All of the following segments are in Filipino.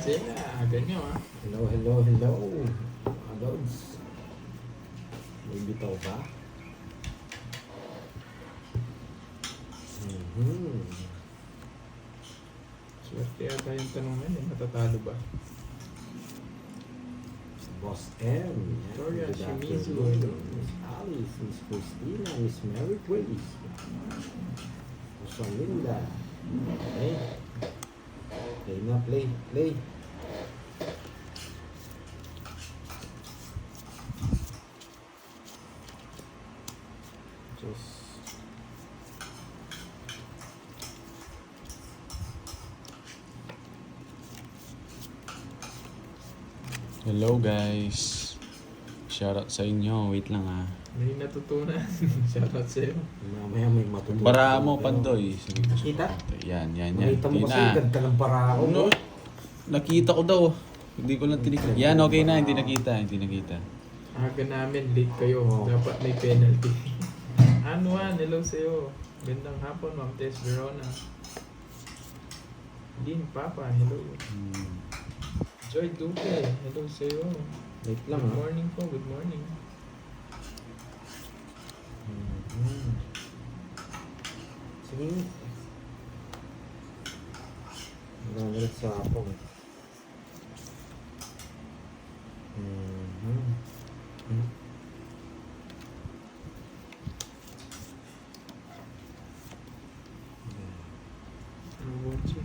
Zena, ganyan ah. Hello, hello, hello. Mga lods. May bitaw ba? Swerte yata yung tanong ngayon, matatalo ba? Boss M. Victoria, Good Shimizu, afternoon. hello. Miss Alice, Miss Christina, Miss Mary Grace. Rosalinda. Okay. Play na, play, play. Just Hello guys. Shoutout sa inyo. Wait lang ah. May natutunan. Shoutout sa'yo. mamaya may matutunan. Bara mo, Pandoy. Sige ko Kita? Yan. Makita mo kasi ganda ng para ako. Ano? Nakita ko daw. Hindi ko lang tinikita. Yan, okay na. Hindi nakita. Aga namin, late kayo. Oo. Dapat may penalty. Anuan, hello sa'yo. Gandang hapon, Ma'am Tess Verona. Lin Papa, hello. Joy Duque, hello sa'yo. Wait lang Good ha. morning po, good morning. Sige. Nagalit sa ako. Roboche.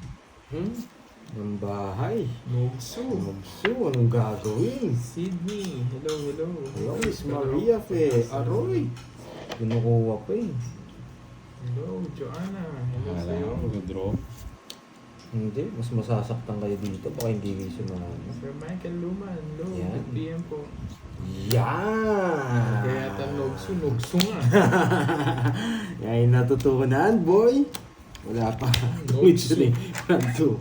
Ang bahay. Nogsu. Magsu, anong gagawin? Sydney, hello, hello. Hello, Miss Maria Fe. Aroy. Kinukuha pa eh. Hello, Joanna, hello Wala sa'yo. ako. Mag-draw. Hindi, mas masasaktan kayo dito. Baka hindi kayo sumama. Sir Michael Luman, hello, Yan. good PM po. Yan! Kaya yata Nogsu nga. Yan yung natutunan, boy. Wala pa. Nogsu. 2.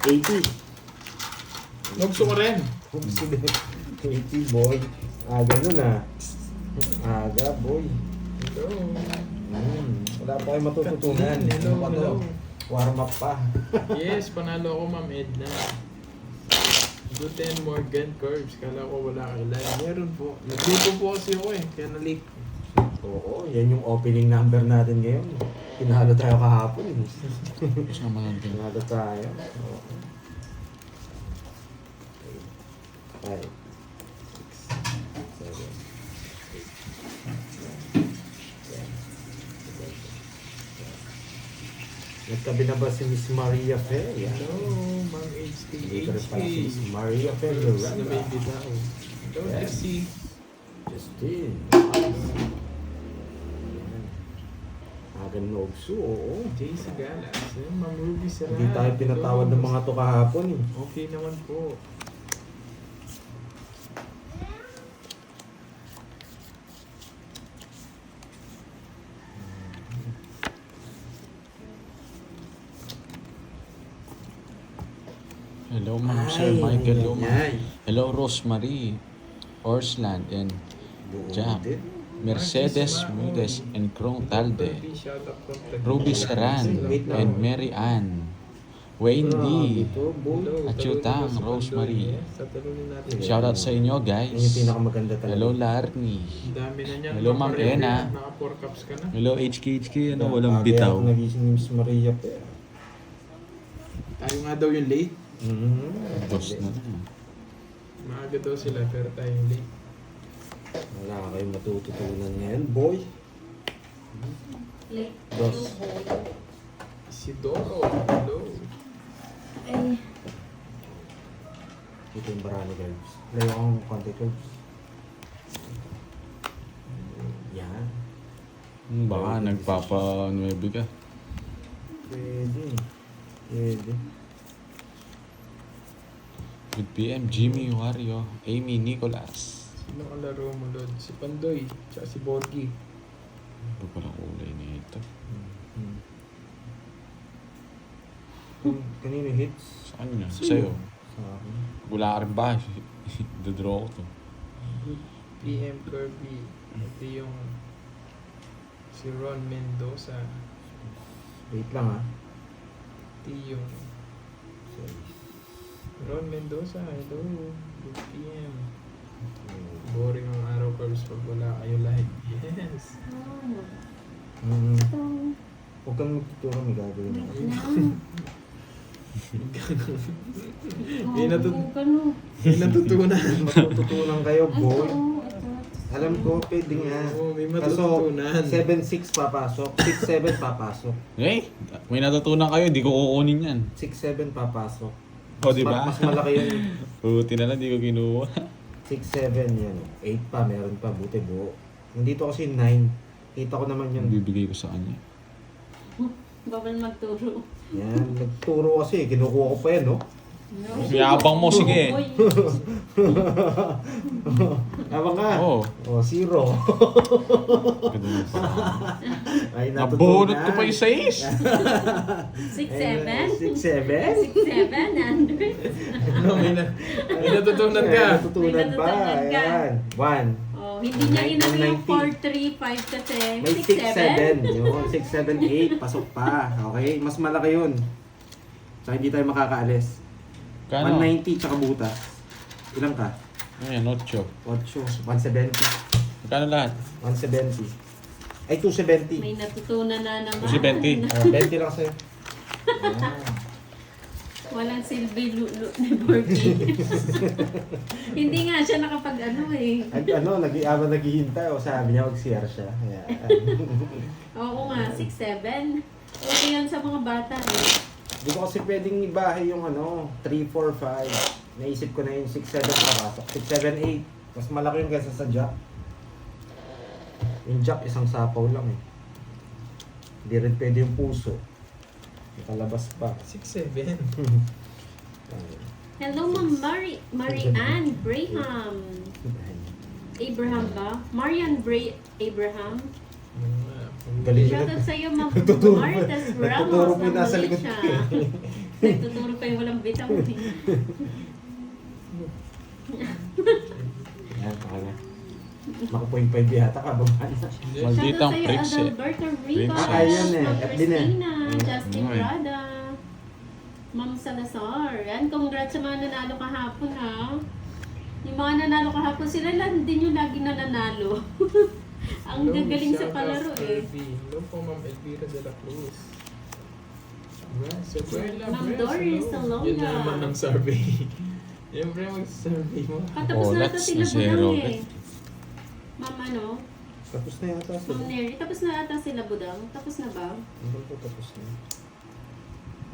80. Nogsu ka rin. Oops, 80, boy. Ganun ah. Aga, boy. Hello. Wala pa kayo matututunan. Kathleen, hello, Ano pa to? hello. Warm up pa. Yes, panalo ako, Ma'am Edna. Guten Morgan Curbs. Kala ko wala kayo live. Meron po. Nagluto po kasi ako eh. Kaya na-leak. Oo, yan yung opening number natin ngayon. Pinalo tayo kahapon. Tapos naman natin. Pinalo tayo. Oo. 5, 6, 7, 8, 9, 10. Nagtabi na ba si Miss Maria Fe? Yan. Hello, Ma'am Dito rin pala si Miss HTHK. Maria Fe. Curbs na Loranda. may bitaw. Hello, Yes. FC. Justin. Agan Nogsu, oo. JC Galas. Ma'am Ruby Serrano. Hindi tayo pinatawad ng mga to kahapon eh. Okay naman po. Hello, Ma'am Sir Michael Luma. ay. Hello, Rosemary. Orsland and Jack. Mercedes Mudes and Krong Talde. Ruby Saran and Mary Ann. Wayne D. Achutang, Rosemary. Shoutout sa inyo Yan yung guys. pinakamaganda talaga. Hello, Larny. Dami na niyan. Hello, Ma'am Ena. Naka 4 cups ka na. Hello, HK. Ano, walang bitaw. Kaya ako nagising ni Miss Maria Fe. Tayo nga daw yung late. Dos na lang. Maaga daw sila pero tayo yung late. Wala kayong matututunan ngayon, boy. Dos. Isidoro, hello. Ay, Ito yung barani curves. Layo akong konti curves. Yan. Baka nagpapa-9 ka. Pwede. Pwede. Good PM, Jimmy Wario, Amy Nicolas. Sino ang laro mo, Lord? Si Pandoy, tsaka si Borgie. Ano palang kulay nito? Kanino hits? Saan yun? Sa'yo. Sa akin. Wala ka rin ba? Dodraw ko to. PM Kirby. Ito yung si Ron Mendoza. Wait lang ah. Ito yung Ron Mendoza, hello. Good PM. Boring ang araw, Carbs, pag wala kayo live. Yes. Huwag kang magtuturo, may gagawin ako. May natutunan. Matututunan kayo, boy. Alam ko, pwede nga. Oo, may Kaso, matututunan. 7-6 papasok, 6-7 papasok, Eh, may natutunan kayo, di ko kukunin yan. 6-7 papasok. O, di ba? Mas malaki yun. Buti na lang, di ko kinuha. 6-7 yan. 8 pa, meron pa, buti buo. Nandito kasi 9. Kita ko naman yun. Bibigay ko sa kanya. Bawal magturo. Yan, nagturo kasi, kinukuha ko pa yan, no? Yabang mo, sige. Uy, Habang ka. Oo. O, 0. Ay, Nabunot ko pa yung 6. 6-7? 6-7? 6-7, Andrew. Ano, may natutunan ka. Natutunan May ba? natutunan ka. Ayan. 1. Oh, hindi niya inano yung 190. 4-3-5 kasi. May 6-7. Yun, 6-7-8. Pasok pa. Okay? Mas malaki yun. Tsaka hindi tayo makakaalis. Kano? 190 tsaka butas. Ilang ka? Ayan, 8. 8. 170. Magkano lahat? 170. Ay, 270. May natutunan na naman. Kasi 20. 20 lang sa'yo. Walang silbi lulo ni Borky. Hindi nga siya nakapag ano eh. Habang naghihintay, sabi niya mag-CR siya. Ayan. Oo nga, 6-7. Okay yan sa mga bata eh. Hindi ko kasi pwedeng ibahay yung 3, 4, 5. Naisip ko na yung 6, 7 papasok. 6, 7, 8. Mas malaki yung kaysa sa jack. Yung jack, isang sapaw lang eh. Hindi rin pwede yung puso. Nakalabas pa. 6-7. Hello, Ma'am Marianne Braham. Abraham ba? Marianne Abraham. Galing yun. Shoutout sa'yo, Ma'am Nagtuturo- Martes nagtuturo Ramos po yung ng nasa likod Malaysia. ko eh. Nagtuturo pa yung walang bitang. Ayan, pakala. Maka-0.5 yata ka, baba na. Malditang Shoutout pricks sa'yo, eh. Adalberto Pricks. Rivas, Ah, ayun eh. Ma'am At din eh. Christina, Justin Ay. Rada, Ma'am Salazar. Yan, congrats sa mga nanalo kahapon ha. Yung mga nanalo kahapon, sila lang din yung lagi nananalo. Ang gagaling sa palaro eh. Hello po, Ma'am Elvira de la Cruz. Ma'am Doris Salonga. Yun na naman ng survey. Siyempre mag-survey mo. Patapos Oh, na ata that's sila na zero, budang eh. eh. Ma'am ano? Tapos na yata sila. Ma'am Neri, tapos na ata sila budang? Tapos na ba? Ano po tapos na?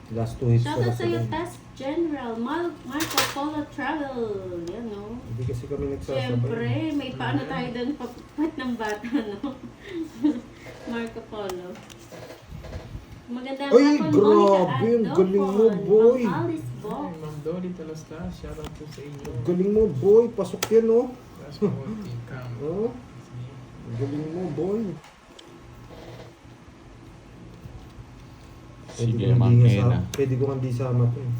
Last 2 hits ko na Shoutout sila. sa'yo, Task General, Marco Polo Travel. Yan no. Hindi kasi kami nagsasabay. Siyempre, may paano tayo doon papupat ng bata, no? Marco Polo. Magandang Ay, hapon, grabe, ang galing mo, boy. Ma'am Alice Bo. Ma'am Dolly Talastas, shoutout po sa inyo. Galing mo, boy. Pasok yan, oh. Last po, Cam. Oh, galing mo, boy. Sige, Pwede ko hindi Mangkena. nga pwede ko hindi sama to. eh.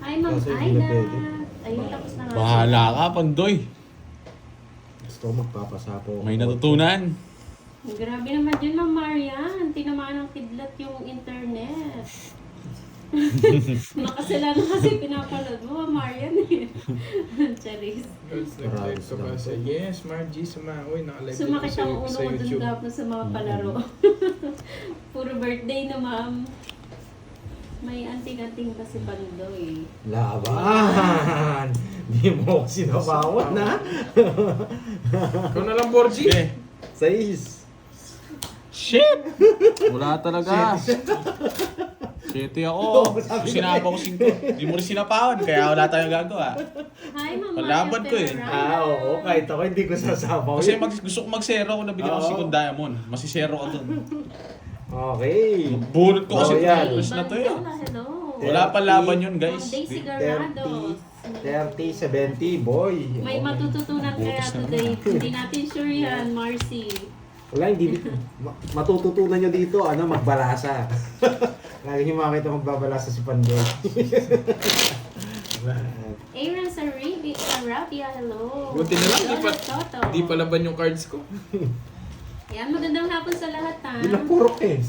Hi, Ma'am Kaso hindi na Aida. pwede. Ayun, tapos na nga. Bahala ka, Pandoy. Gusto ko magpapasapo. May natutunan. Grabe naman yun, Ma'am Marian. Tinamaan ng kidlat yung internet. Nakasalanan kasi pinapanood mo, Ma'am Marian eh. Charis. Girls, nag-live ka ba sa... Yes, Margie, sumaoy. Naka-live din Sumakit ako ang ulo sa ko dun YouTube. tapos sa mga palaro. Puro birthday na, Ma'am. May anting-anting kasi Pandoy. Laban! Hindi mo ako sinabawan, ha? Ikaw na lang, Borgie. Sige. 6. Shit! Wala talaga. 7 ako. Sinapa ko 5. Hindi mo rin sinapawan, kaya wala tayong gagawa. Hi, Ma'am Palaban Maria ko eh. Ferrara. Oo. Kahit ako hindi ko sasabaw. Kasi gusto ko mag-zero kung nabili ko Oo. second diamond. Masisero ka dun. Okay. Bunot ko kasi Oh, yan. tapos na to eh. Hello. Wala pa laban yun, Ma'am guys. Daisy Garrados. 30, 70, boy. May matututunan kaya Butas na today. Hindi natin sure yan, Marcy. Wala, hindi. Matututunan nyo dito, magbalasa. Lagi nyo makakita magbabalasa si Pandoy. Aaron Sarabia, hello. Buti na lang, Lola Toto. di pa laban yung cards ko. Yan, magandang hapon sa lahat ha. Ilang purok 5.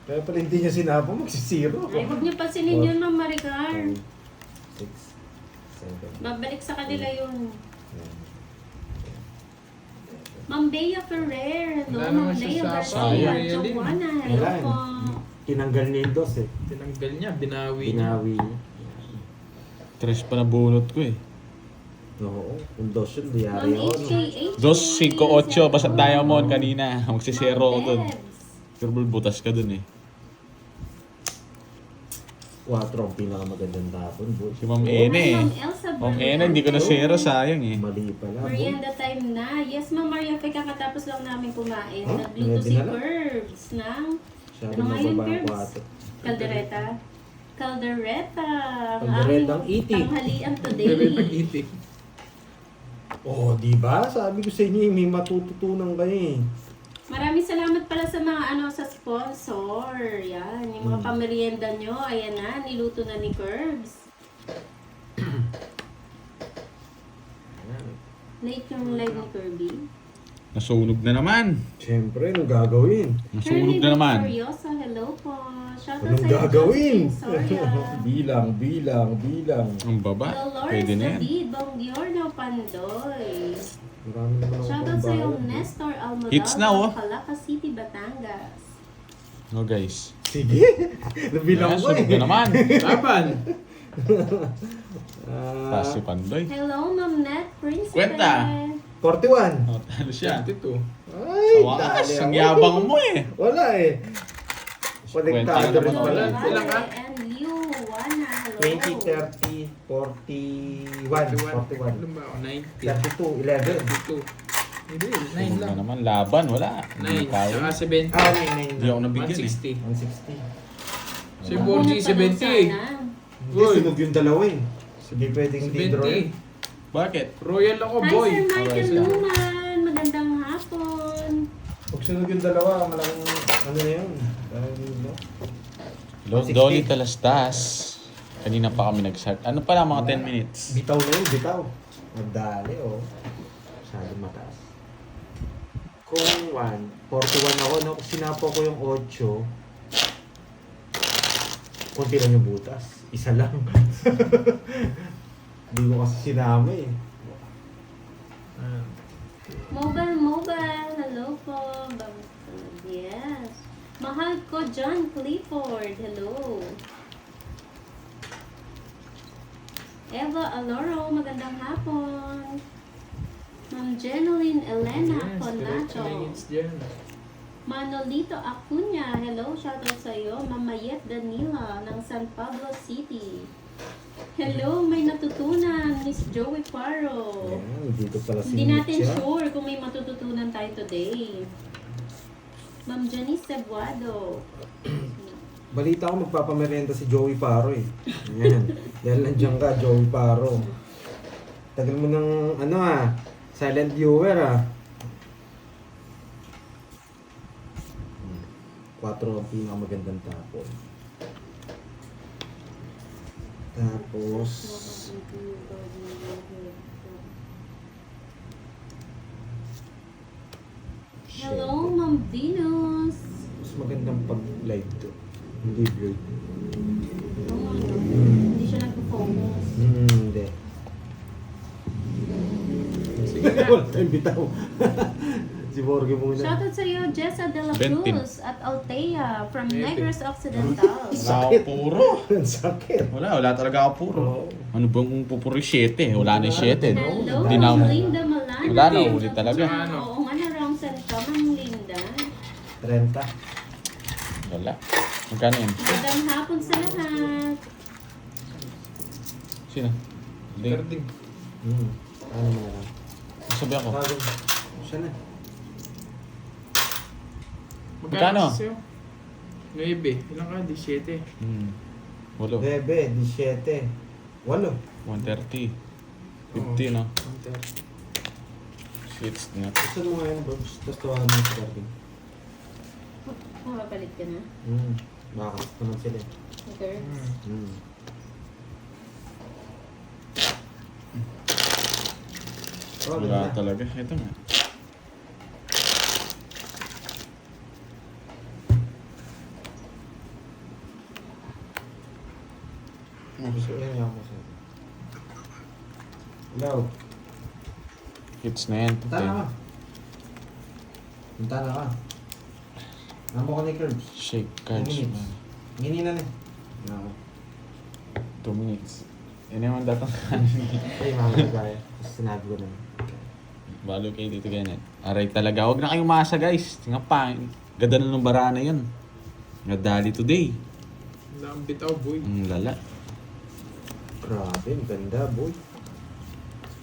Kaya pala hindi niya sinabo, magsisiro. Ay, huwag niyo pasinin yun, Ma'am Maricar. 7. Babalik sa kanila yung Yan. Ma'am Bea Ferrer. Hello, Wala Ma'am naman siya Bea sa Garcia. sayang. Joanna, hello Wala. po. Tinanggal niya yung dos eh. Tinanggal niya, binawi niya. Binawi. Tres pa na bunot ko eh. Oo, kung dos yun, di Ma'am yari ako. No? HJH. 258, basta diamond kanina. Magsisero ako dun. Debs. Turbol butas ka dun eh. 4 ang pinakamagandang tapon, boy. Si Ma'am Ene eh. Ma'am Elsa Ma'am Ene, hindi ko na zero, sayang eh. Mali pala, boy. Merienda time na. Yes, Ma'am Maria, kakatapos lang namin kumain. Huh? Nagluto Ready si na lang? Curbs ng Masyado ano nga yun, mababa ang Curbs? kwato. Caldereta. Caldereta. Ang Calderetang aming itik. tanghalian Pero today. pag-itik. Oh, di ba? Sabi ko sa inyo, may matututunan kayo eh. Maraming salamat pala sa mga sa sponsor. Yan, yung mga pamerienda nyo. Ayan na, niluto na ni Curbs. Late yung live ni Kirby. Nasunog na naman. Siyempre, anong gagawin? Nasunog na naman. Seryoso, hello po. Shoutout Anong sa'yo, gagawin? Justin Soria. bilang. Ang baba. Dolores Pwede na yan. David, Bonggiorno Pandoy. Marami naman ako Shoutout sa'yo, pambayad. Nestor Almodal. Hits na, oh. Calaca City, Batangas. No guys. Sige, nabilang Ayan, ko sunog eh. na naman. Laban! Ah, Taas si Pandoy. Hello, Ma'am Net Prince. Kwenta. 41. Oh, ano siya? 22. Ay, Wakas, dali ang ako. yabang mo eh. Wala eh. Konektado Kwenta rin naman pala. wala. Ilan ka? And you, Juana, hello. 20, 30, 41, 41. Ilan ba ako? 90. 32, 11. 32. Hindi, 9 Sunog na lang. naman. Laban, wala. 9. Hindi kaya. Saka 70. Ah, 9, Hindi ako nabigyan eh. 160. 160. Si Ako Borgie, na 70. sana. Hindi, Uy. sunog yung dalawa eh. Hindi pwedeng hindi draw eh. 70. Bakit? Royal ako, Hi, boy. Sir Michael Alright. Luman. Magandang hapon. Pag sunog yung dalawa, malaking ano na yun. No? Lord 160. Dolly Talastas. Kanina pa kami nag-start. Ano pala, mga 10 minutes. Bitaw na yun, bitaw. Nagdali oh. Masyadong mataas. Kung 1, 41 ako, no? Kung sinapo ko yung 8, konti lang yung butas. Isa lang. Hindi ko kasi sinama eh. Ah, Mobile. Hello po. Yes. Mahal ko, John Clifford. Hello. Eva Aloro, magandang hapon. Ma'am Jeneline Elena yes, Conacho. minutes dyan. Manolito Acuña, hello, shoutout sa iyo. Ma'am Mayet Danila ng San Pablo City. Hello, may natutunan, Miss Joey Paro. Ayan, dito pala si Hindi natin Mitya. sure kung may matututunan tayo today. Ma'am Janice Cebuado. Balita ko magpapamerenda si Joey Paro eh. Ayan. Dahil nandiyan ka, Joey Paro. Tagal mo ng silent viewer ah. 4 ang pinakamagandang tapon. Tapos, Hello, Ma'am Venus. mas magandang pag-live to. Hindi vlog. Oh, hindi siya nagpo-focus. Hindi. Sige na. Wala tayong bitaw. Si Borge muna. Shoutout sa iyo, Jessa De La Bentin. Cruz at Altea from Bentin. Negros Occidental. Wala ako puro. Ang sakit. Wala talaga ako puro. Oo. Ano bang pupuri 7? Wala na 7. Hello, Hindi na Ma'am Linda Malana. Wala na, ulit talaga. Oo nga na, wrong send ka, Ma'am Linda. 30. Wala. Magkano yun? Magandang hapon sa lahat. Sino? Hindi. Carding. Ano mo na lang. Sabi ako. Bago. Siya na. Magkano? sa'yo? 9. Ilan ka? 17. Walo. Bebe, 17. 8. 130. 50 no? 130. Sweets na. Gusto mo nga yun, bro. Tapos tawahan mo sa Darwin. Makapalit ka na. Bakit naman sila. Okay. Oh, Wala talaga. Ito nga. Gusto ko yan ako sa'yo. Hello. Hits na yan. Punta na ka. Punta na ka. Namo ko ni Curbs. Shake cards, Minutes. man. Ngini na ni. No. 2 minutes. Yan naman datang Ay, mama kaya. Sinabi ko na. balo kayo dito ganyan. Aray talaga. Huwag na kayong masa guys. Nga pa. Ganda na ng barana yun. Nadali today. Ang bitaw, boy. Lala. Grabe, ang ganda, boy.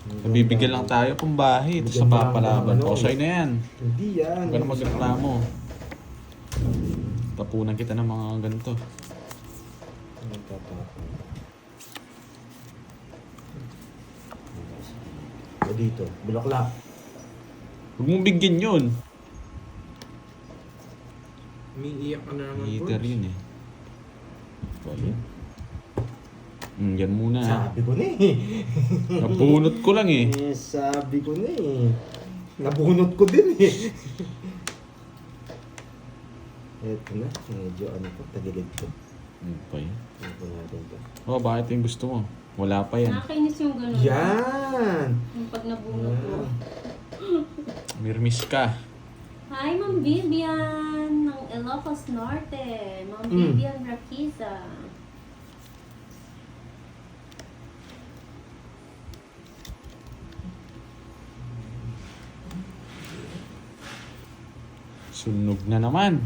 Nabibigyan lang tayo kung bahay. Ito sa Bigyan lang papalaban. ng ano, Posay na yan. Hindi yan. Huwag ka na magreklamo. Tapunan kita ng mga ganito. O dito, bulaklak. Huwag mong bigyan yun. Umiiyak ka na naman, Heater boy. yun eh. Wala. Yan muna. Sabi ko na eh. Nabunot ko lang eh. Sabi ko na eh. Nabunot ko din eh. Eto na, medyo ano po, tagilid ko. Ano pa yun? Ano po natin to? Oh, bakit yung gusto mo? Wala pa yan. Nakakainis yung gano'n. Yan! Yung pag nabunot mo. Mirmis ka. Hi, Ma'am Vivian ng Ilocos Norte. Ma'am Vivian Raquiza. Sunog na naman.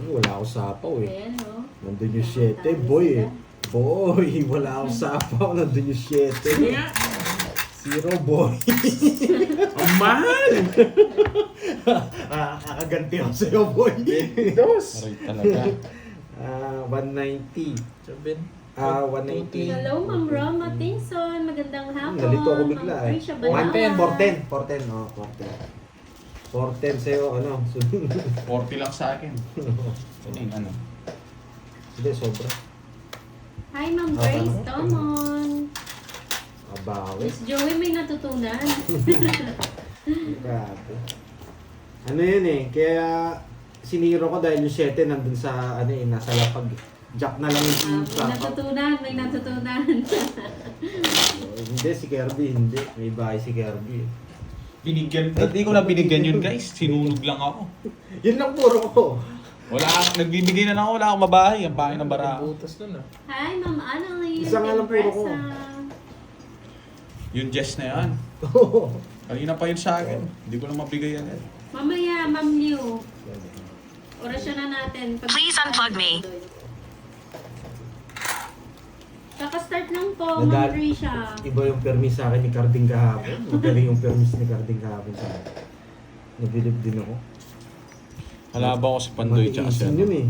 Wala ako sapaw eh. Ayan, no? Nandun yung 7, boy eh. Boy, wala akong sapaw. Nandun yung 7. Nga! 0, boy. Ang mahal! Kakaganti ako sa'yo, boy. Dos! Aray talaga. 190. Sabihin. 190. Hello, Ma'am Roma Tinson. Magandang hapon. Nalito ako bigla Ma'am eh. Prisha 110, Banawan. 410. Oh, 410 sa'yo, ano. 40 lang sa akin. Ano yung ano? Hindi, sobra. Hi, Ma'am Grace Tomon. Abawi. Miss Joey, may natutunan. Grabe. Ano yun eh, kaya siniro ko dahil yung 7 nandun sa, ano eh, nasa lapag. Jack na lang yung May natutunan, may natutunan. Hindi, si Kirby, hindi. May bahay si Kirby. Binigyan. Hindi ko na binigyan yun guys. Sinunog lang ako. Yun lang puro ko. Wala akong, nagbibigay na lang ako. Wala akong mabahay. Ang bahay ng bara. Butas nun ah. Hi, Ma'am Annalyn. Isa nga lang puro ko. Yung Jess na yan. Kanina pa yun sa akin. Hindi ko na mabigay yan. Mamaya, Ma'am Liu. Orasyon na natin. Please unplug me. Kaka-start lang po, Ma'am Nadal- Risha. Iba yung permis sa akin ni Carding kahapon. Magaling yung permis ni Carding kahapon sa akin. Nabilib din ako. Halaba ko si Pandoy tsaka si Matiisin ano. yun eh.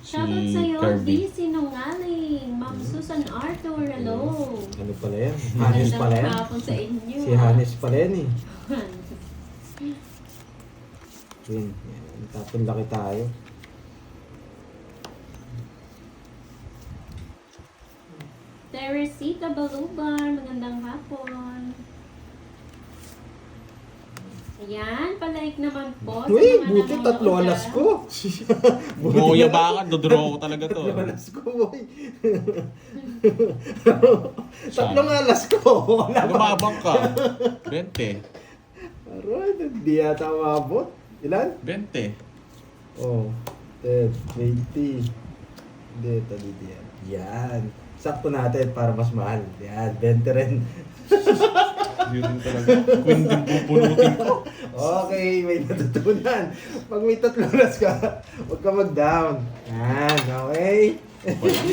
Shoutout Si sa'yo, Kirby. D. Sinungaling. Ma'am Susan Arthur, hello. Ano pala yan? Hannes pala yan? Magandang hapon sa inyo. Si Hannes pala yan eh. Yun. Tapon laki tayo. Teresita Balubar, magandang hapon. Ayan, palike naman po. sa Uy, mga buti nanonood, tatlo alas ah. ko. Buya ba ka? Dodraw ko talaga to. Tatlong alas ko, boy. Tatlong alas ko. Wala ba? Lumabang ka. 20. Aroy, hindi yata mabot. Ilan? 20. Oh, 10, 20. Hindi, dito yan. Yan. Sakto natin para mas mahal. Yan, 20 rin. Yun din talaga. Queen din pupunutin ko. Okay, may natutunan. Pag may tatlong alas ka, huwag ka mag-down. Yan, okay.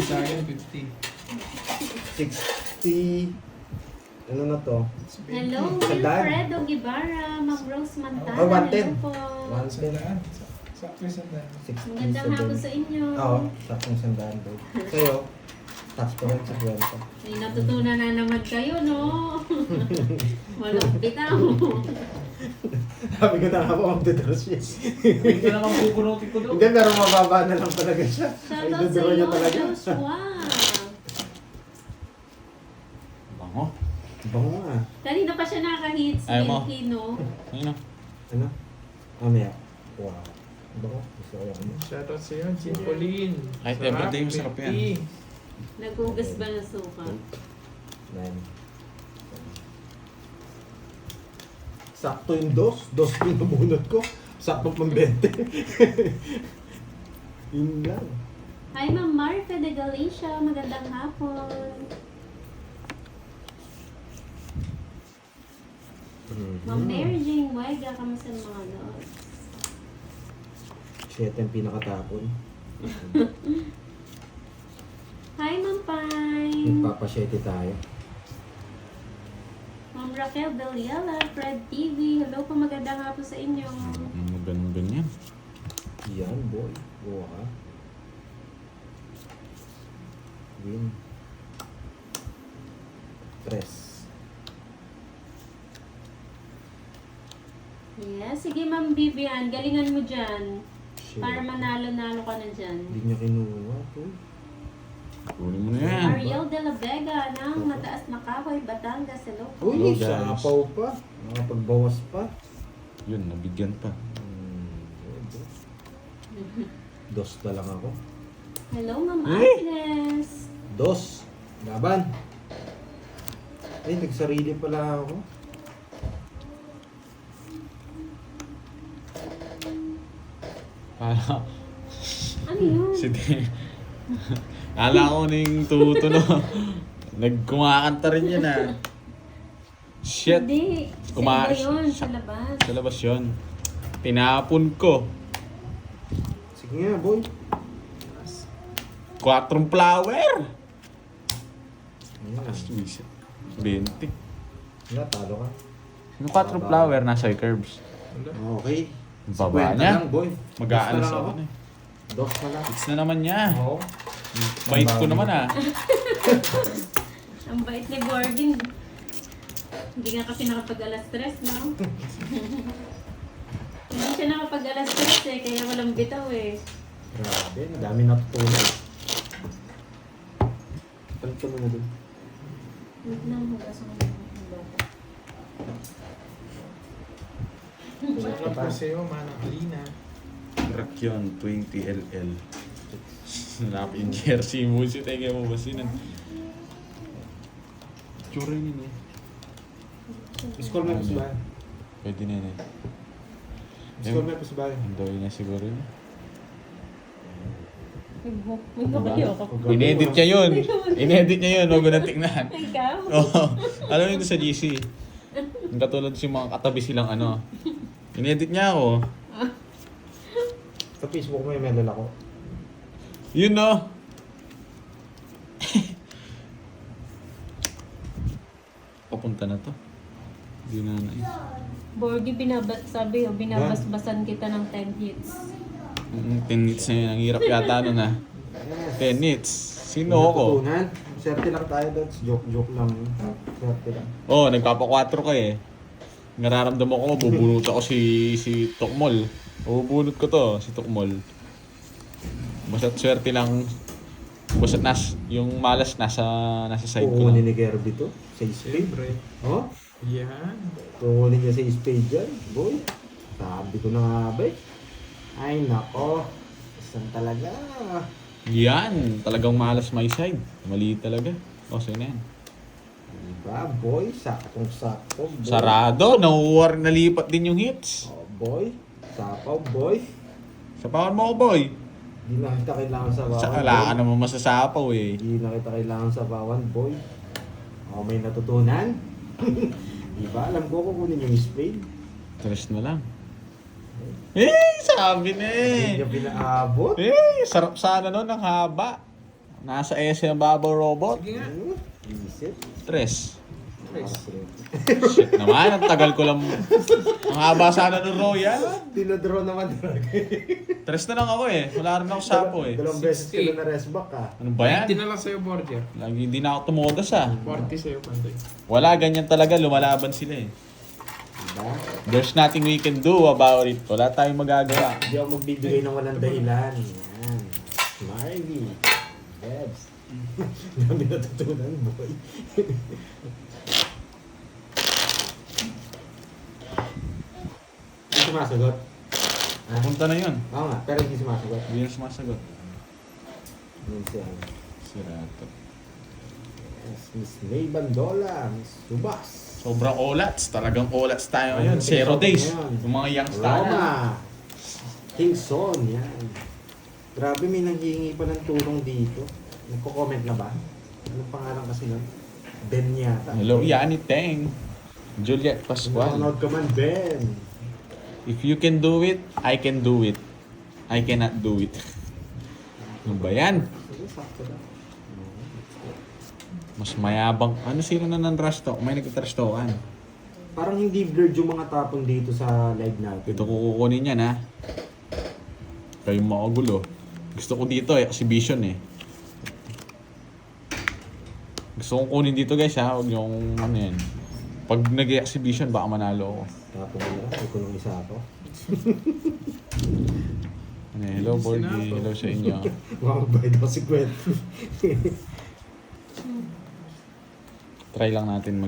Sa akin, 50. 60. Ano na to? Hello, Sandaan. Wilfredo Guevara, Ma'am Rose Mantana. Oh, 110. Hello po. 110. Sakto sa daan. 60, Magandang hapon sa inyo. Oo, saktong sandaan daw. Sa'yo, tax ko rin sa kwenta. May natutunan na naman kayo, no? Walang bitaw. Sabi ko na nga po, magdodros siya. Ito naman pupunutin ko doon. Hindi, pero mababa na lang talaga siya. Ay, Shoutout sa dodoro iyo, niya talaga. Joshua. Bango. Bango nga. Kanina pa siya nakaka-hits, Ayaw mo. Milky, no? Ayun o. Ano? Mamaya. Wow. Bango. Gusto ko yung ano. Shoutout sa'yo, Jean Pauline. Kahit everyday, masarap yan. 50. Nagugas ba ng suka? 9. Sakto yung dos pinabunot ko. Sakto pang 20. Yun lang. Hi, Ma'am Marta de Galicia. Magandang hapon. Ma'am Mary Jane Wega. Kamusta ang mga lods? 7 ang pinakatapon. Hi, Ma'am Pine. Nagpapasyete tayo. Ma'am Raquel Deliela. Fred TV. Hello po. Magandang hapon sa inyo. Ganyan. Yan, boy. Oo ha. Win. 3. Yes. Sige, Ma'am Vivian. Galingan mo dyan. Shit. Para manalo-nalo ka na dyan. Hindi niya kinuha. Tol. Kunin mo na yan. Ariel de la Vega ng Mataas na Kahoy, Batangas. Hello po. Hello, Uy, guys. sapaw pa. Nakapagbawas pa. Yun, nabigyan pa. Dos na lang ako. Hello, Ma'am Agnes. Dos. Laban. Ay, nagsarili pala ako. Kala, Ano yun? si Kala ko na yung tutuno. Nagkumakanta rin yan ah. Shit. Hindi. Sa Kuma- iba yun, sa labas. Sa labas yun. Tinapon ko. Sige nga, boy. 4 flower. Ayan. 20. Wala, talo ka. Yung 4 flower nasa curbs. Wala. Okay. Ang baba 50 niya. lang, boy. Mag-aalas Dos na lang ako na eh. Dos na lang. Hits na naman niya. Oo. Bait ko naman ah. Ang bait ni Gordon. Hindi nga kasi nakapag-alas stress, no? Hindi siya nakapag-alas stress eh, kaya walang bitaw eh. Grabe, ang dami natutunan. Palit ka muna dun. Wait lang, hugasan ko ng bata. Salamat po sa iyo, Manang Alina. Rakyon 20LL. Hanap yung jersey mo. Si Tega mo ba sinan? Tsura yun eh. Iskol mo po sa bahay. Pwede na yun eh. Iskol mo po sa bahay. Ang dawin niya siguro yun. May kayo ako. Inedit niya yun. Inedit niya yun. Huwag ko na tingnan. Ikaw? Oo. Alam mo yun sa GC. Ang katulad si mga katabi silang ano. Inedit niya ako. Sa Facebook mo yung medal ako. Yun no. Papunta na to. Hindi na na eh. Borgie, sabi ko, binabasbasan kita ng 10 hits. 10 hits na yun. Ang hirap yata nun ah. 10 hits. Sino ako? Natutunan. Swerte lang tayo doon. Joke lang. Swerte lang. Oo, nagpapa-4 ka eh. Nararamdaman ko, bubunot ako si Tokmol. Bubunot ko to, si Tokmol. Basta't swerte lang. Basta't yung malas nasa side ko Kukunin lang. ni Gerby to. Sa spade. Siyempre. Oh? Yan. Kukunin niya sa spade dyan. Boy. Sabi ko na nga ba eh. Ay nako. Saan talaga? Yan, talagang malas my side. Mali talaga. O, sa'yo na yan. Diba boy? Sakong-sakto boy. Sarado, nalipat din yung hits. Oh boy. Sapaw boy. Sapawan mo ako, boy. Di na kita kailangan sa bawan. Sa wala ka naman masasapaw eh. Di na kita kailangan sa bawan boy. Oh, may natutunan. Diba? Alam ko kukunin yung spade. Tres na lang. Sabi na Hindi eh. niya pinaabot. Sarap sana nun, ang haba. Nasa S ang babaw robot. Sige nga. Isip. Tres. Tres. Shit naman, ang tagal ko lang. Ang haba sana ng Royal. Dinadraw naman talaga. Tres na lang ako eh. Wala rin ako sapo eh. Dalawang beses ka 60. na rest back ah. Ano ba yan? 90 na lang sa'yo, Borger. Lagi hindi na ako tumodas ah. 40 sa'yo, Panday. Wala, ganyan talaga. Lumalaban sila eh. Diba? There's nothing we can do about it. Wala tayong magagawa. Hindi ako magbibigay ng walang dahilan. Yan. Marvy. Debs. Dami natutunan, boy. Hindi sumasagot. Ah, Punta na yun. oo nga, pero hindi sumasagot. Hindi na sumasagot. Yun siya. Sirato. Yes, Miss May Bandola, Miss Subas. Sobrang olats. Talagang olats tayo ngayon. Ang 0 days. ngayon. Yung mga youngsters. Roma. King Son, yan. Grabe, may nanghihingi pa ng tulong dito. Nagko-comment na ba? Anong pangalan kasi nun? Ben yata. Hello, Yani Teng. Juliet Pascual. Nanonood ka man, Ben. If you can do it, I can do it. I cannot do it. Ano ba yan? Sige, sakto lang. Mas mayabang. Ano sino na ng trash talk? May nag-trash talkan. Parang hindi blurred yung mga tapon dito sa live natin. Ito kukunin yan ha. Kayong makagulo. Gusto ko dito exhibition eh. Gusto kong kunin dito guys ha. Huwag yung ano yan. Pag nag-exhibition baka manalo ako. Tapon mo lang, may kulong isa ako. Ano, hello Borgie. Hello sa inyo. Makakabay daw si Gwen. Try lang natin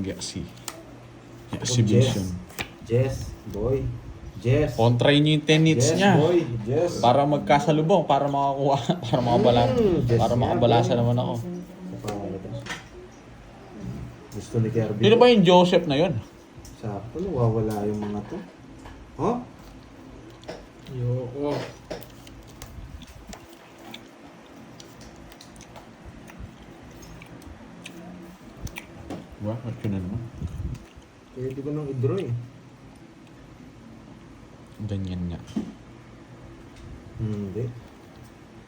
exhibition. Jess, boy. Jess. Kontray niyo yung 10 hits Jess, niya. boy. Jess. Para magkasalubong, para makakuha, para makabala, Jess para nga, makabalasa boy. naman ako. Gusto ni Kirby. Sino ba yung Joseph na yun? Sakto, nawawala yung mga to. Oh? Yoko. What yun na naman? Pwede ko nang i-draw eh. Ganyan nga. Hindi.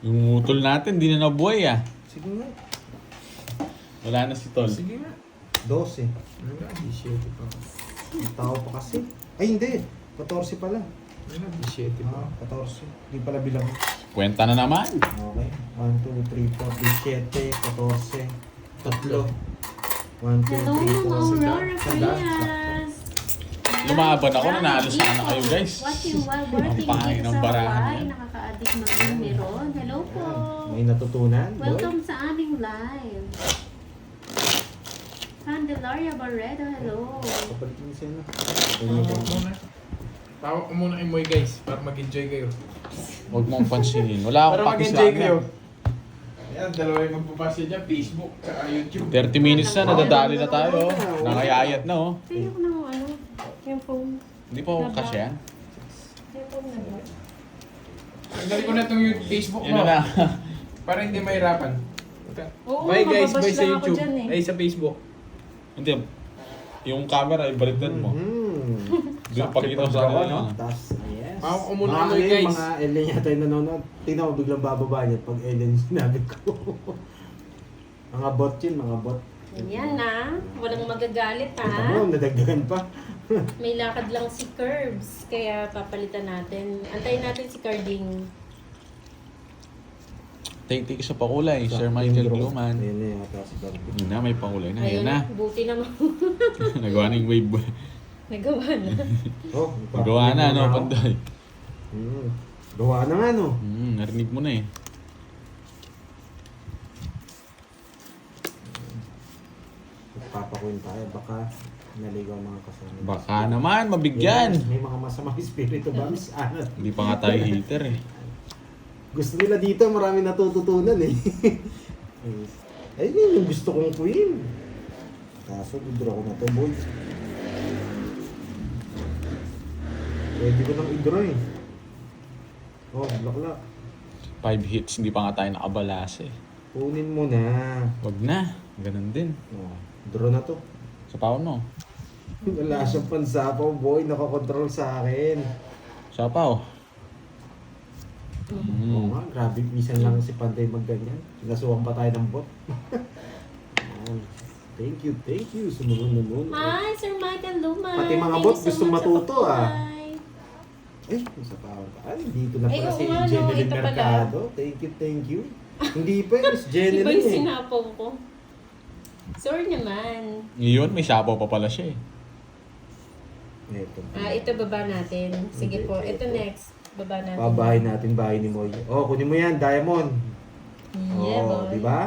Yung utol natin, di na nabuhay ah. Sige nga. Wala na si Tol. Sige nga. 12. Wala, 17 pa. Ang tao pa kasi. Ay hindi. 14 pala. Wala, 17 pa. 14. Hindi pala bilang. Kwenta na naman. Okay. 1, 2, 3, 4, 7, 14. Tatlo. 1, 2, Hello, 3, Ma'am 4. Aurora Sanda. Frias. Lumaban ako, nanalo sana kayo, guys. Watching while working Ang pangay dito ng sa barahan Hawaii. yan. Nakaka-addict ng meron. Hello po. May natutunan, boy. Welcome sa aming live. Candelaria Barredo, hello. Kapalit mo siya na. Tawag muna. Tawag ko muna kay Moy guys, para mag-enjoy kayo. Huwag mong pansinin. Wala akong Para pakis mag-enjoy sa kayo. akin. Ayan, dalawa yung magpapasya dyan, Facebook, saka YouTube. 30 minutes na, nadadali na tayo. Nakayayat na oh. Pili ko ng ano, yung phone. Hindi pa ako kasi yan. Yung phone na ba? Tanggalin ko na itong Facebook Yun mo. na. Para hindi mahirapan. Oo, Bye guys, mababash bye sa lang ako YouTube. dyan eh. Ay, sa Facebook. Hindi. Yung camera, ibaliktad mo. Doon pakita ko sa kanila. Tapos, yes. Mawak ko muna Mga Moy ano yun, guys. Mga alien yata yung nanonood. Tingnan mo, biglang bababa niya pag alien yung sinabi ko. Mga bot yun, mga bot. Yan na. Walang magagalit Ito ha. mo, nadagdagan pa. May lakad lang si Curbs. Kaya papalitan natin. Antayin natin si Carding. Take sa pakulay, Sir Michael Gluman. Ayun na yata si Barbie. Yun na, may pakulay na. Ayun Ayun na. Buti naman. Nagawa na yung wave. Nagawa na. Oh, Nagawa na, ano, ako. panday. Gawa na nga, no? Narinig mo na eh. Magpapakuin tayo, baka naligaw mga kasama. Baka naman, mabigyan. May mga masamang espiritu ba? Miss Anat. Hindi pa nga tayo hater eh. Gusto nila dito, marami natututunan eh. Ayun yun yung gusto kong queen. Kaso, dudura ko na to, boy. Pwede ko nang i-draw eh. Oh, blaklak. 5 hits, hindi pa nga tayo nakabalas eh. Kunin mo na. Wag na, ganun din. Oh, draw na to. Sa paon no? Wala siyang pansapaw, boy. Nakakontrol sa akin. Sapaw. Oo nga, grabe. Minsan lang si Panday magganyan. Nasuwang pa tayo ng bot. Ayan. Thank you. Sumunod na nun. Hi, Sir Michael Luman. Pati mga Thank bot you so gusto much sa matuto, ah. pakulay. Eh, sa tao ka. Ay, dito na Ay, pala oo si nga, no, Jeneline ito pala. Mercado. Thank you. Hindi pa yun, si Iba Jeneline yung eh. sinapaw ko. Sorry naman. Ngayon, may sapaw pa pala siya eh. Ito. Ito baba natin. Sige po. Ito next. Baba natin. Babahay natin, bahay ni Moy. Oh, kunin mo yan, Diamond. Yeah, Oh, boy. di ba?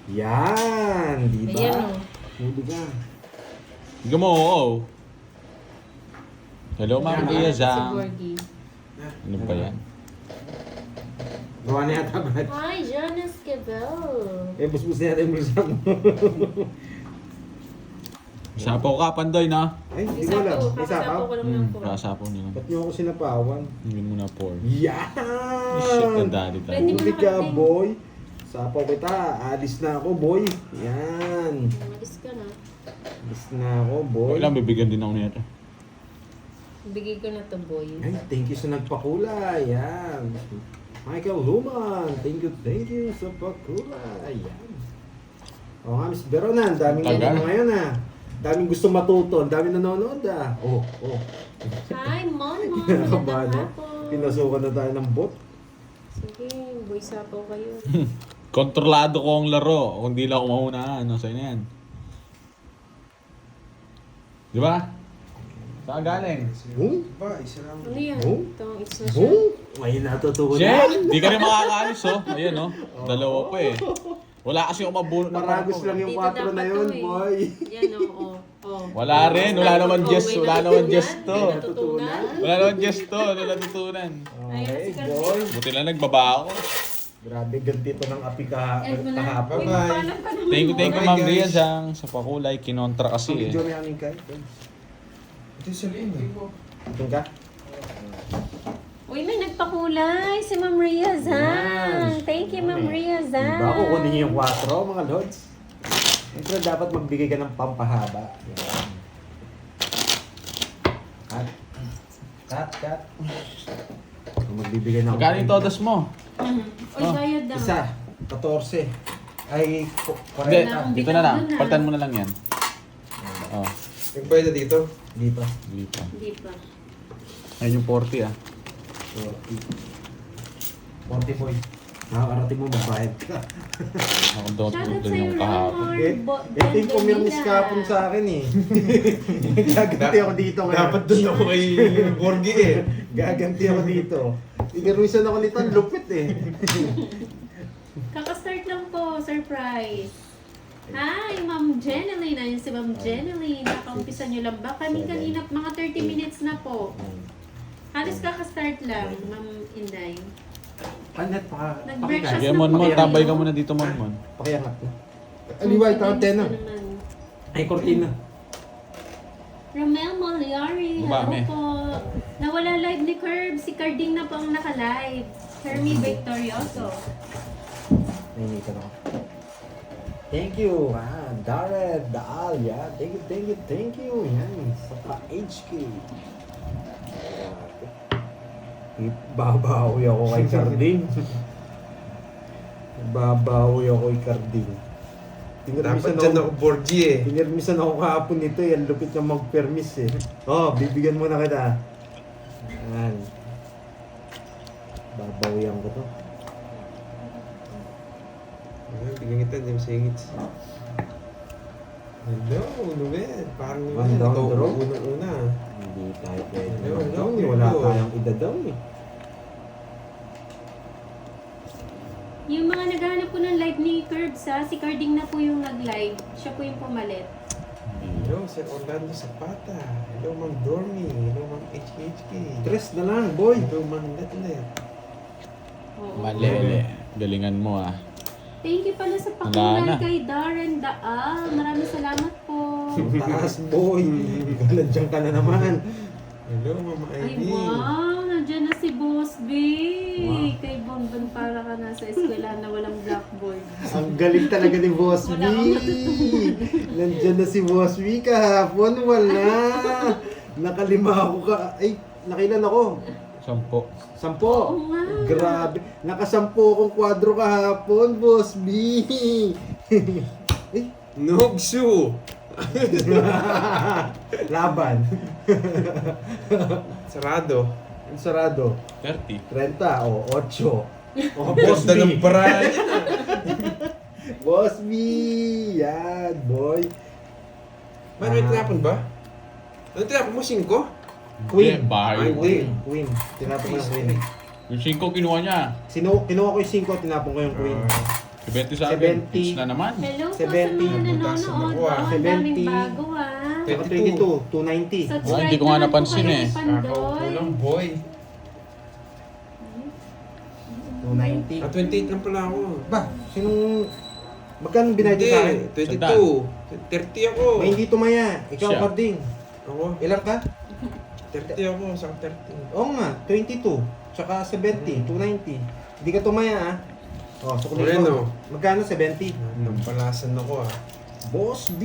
Yan, di ba? Ayan o. Huli ka. Higa mo, oo. Hello, Ma'am Yan, Iya Si Zhang. Borgie. Ano ba yan? Gawa na yata, Brad. Hi, John Esquivel. Eh, busbus na natin yung bulsa mo. Sapaw ka, Pandoy, no? Ay, hindi ko alam. May Kakasapaw sapaw? ko lang ng 4. Kasapaw niyo lang. Ba't niyo ako sinapawan? Hingin mo na 4. Yan! Shit na daddy tayo. Pwede mo Huli ka, nakarating. boy. Sapaw kita. Alis na ako, boy. Yan. Malis ka na. Alis na ako, boy. Okay lang, bibigyan din ako nito. Bigay ko na to, boy. Ay, thank you sa nagpakulay. Yan. Michael Luman. Thank you sa pakulay. Yan. O nga, Miss Verona. Ang daming Tagal. ano ngayon ah. Daming gusto matuto. Ang daming nanonood ah. Oh. Hi, Mama. Kinakabahan Magandang no? hapon. Pinasukan na tayo ng bot. Sige, boy sapaw kayo. Kontrolado ko ang laro. Kung di lang ako mauna, ano, sa'yo na yan. Di ba? Saan galing? Boom. Ano yan? Oh? Itong isa siya. Boom. May natutunan. Shit! Di ka rin makakaalis, oh. Ayan, oh. Dalawa pa eh. Wala kasi ako mabunot ng Maragos marako. lang yung Dito 4 na dapat yun, to eh. boy. Yan, oo. Oh. Wala rin. Wala naman Oh, Jess. may Wala naman natutunan, Jess to. may natutunan. Wala naman Jess to. Wala natutunan. Okay, si boy. Buti lang nagbaba ako. Grabe, ganti to ng api Eh, wala. kahapon. Uy, paalam ka naman, Thank you, boy. Ma'am Rian, sa pakulay. Kinontra kasi Ang eh. video na yung kay. Ito sa lino. Ito ka? Uy, may nagpakulay si Ma'am Ria Zhang. Thank you, Ma'am Ria Zhang. Diba kukunin yung 4, mga lords? Siyempre, dapat magbigay ka ng pampahaba. Yan. Cut. Magbibigay ng... Magkano yung todos mo? Uy, bayad daw. Isa, 14. Ay, Hindi, 40. dito na lang. Paltan mo na lang yan. Oh, Nagbayad na dito. Dito. dito. Hindi pa. Ayun yung 40 ah. 40 boy. Nakakarating mo, magbayad ka. Ako daw Shoutout doon sa'yo, yung kahapon. Ron. Ito yung pumirmis kahapon sa akin eh. Gaganti ako dito ngayon. Dapat doon ako kay Borgie eh. Gaganti ako dito. Igarwisan ako nito, ang lupit eh. Kakastart lang po, surprise. Hi, Ma'am Jeneline. Ayun si Ma'am Jeneline. Nakaumpisa nyo lang ba? Kanina, mga 30 minutes na po. Halos kakastart lang, Ma'am Inday. Panet, Nag-breakfast Sige, na Mon po Mon. kayo. Tambay ka muna dito, Mon Mon. Pakiangat na. Aliwa, ito ang tena. Naman. Ay, kortina. Romel Moliari, Baba, hello me. po. Nawala live ni Curb. Si Carding na po ang naka-live. Hermie Victorioso. Nainitan ako. Thank you, Darren, Daal, yeah. Thank you. Yan, sa pa-HK. Babawi ako kay Carding. Babawi ako kay Carding. Dapat dyan ako Borgie eh. Pinirmisan ako kahapon nito eh. Ang lupit na mag-permis eh. Oh, bibigyan mo na kita. Yan. Babawian ko to. Bigyan kita, hindi mo singit. Hello, Noel. Parang One down, ito, draw. unang-una. Hindi tayo pwede. Hello, Mag-down hello. eh. Wala tayong ida-down eh. Yung mga naghahanap po ng live ni Curbs ha, si Carding na po yung nag-live. Siya po yung pumalit. Hello, Sir Orlando Zapata. Hello, Ma'am Dormy. Hello, Ma'am HHK. Tres na lang, boy. Hello, Ma'am Letlet. Oo. Malele. Galingan mo ah. Thank you pala sa Wala na. pakulay kay Darren Daal. Maraming salamat po. Taas, boy. Nandiyan ka na naman. Hello, Ma'am Ay, Ivy. wow! Nandiyan na si Boss B. Wow. Kay Bonbon para ka nasa eskwela na walang blackboard. Ang galing talaga ni Boss B. Wala kang matutunan. Nandiyan na si Boss B kahapon. Wala. Nakalima ako ka. Ay, nakilan ako. 10. 10. Oo nga. Grabe. Nakasampo akong kwadro kahapon, Boss B. Ay, Nogsu. laban. Sarado. Ang sarado. 30. 30 o 8. O, Boss Ganda ng B. paraan. Boss B. Yan, boy. Ba't may tinapon ba? Ano tinapon mo? 5? Queen. Bahay. Hindi. Queen. Tinapon ko yung Queen. Yung 5 kinuha niya. Kinuha ko yung 5, tinapon ko yung Queen. 70 sa akin. 70. Fix na naman. Hello po 70. sa mga Butasan nanonood. ako, ah. Oh, ang daming 70. bago ah. 22, 290. Subscribe Ah, hindi ko nga naman po napansin kayo eh. kay Pandoy. Kakaupo lang, boy. 290. 28 lang pala ako. Ba, sinong Magkano binayad Hindi, sa akin? 22. 30 ako. May hindi tumaya. Ikaw, Siya. Carding. Ako, Ilan ka? 30 ako, isang 30. Oo nga, 22. Tsaka 70, 290. Hindi ka tumaya ah. Oh, sukli Moreno. ko. Magkano? 70. Nampalasan ako ah. Boss B!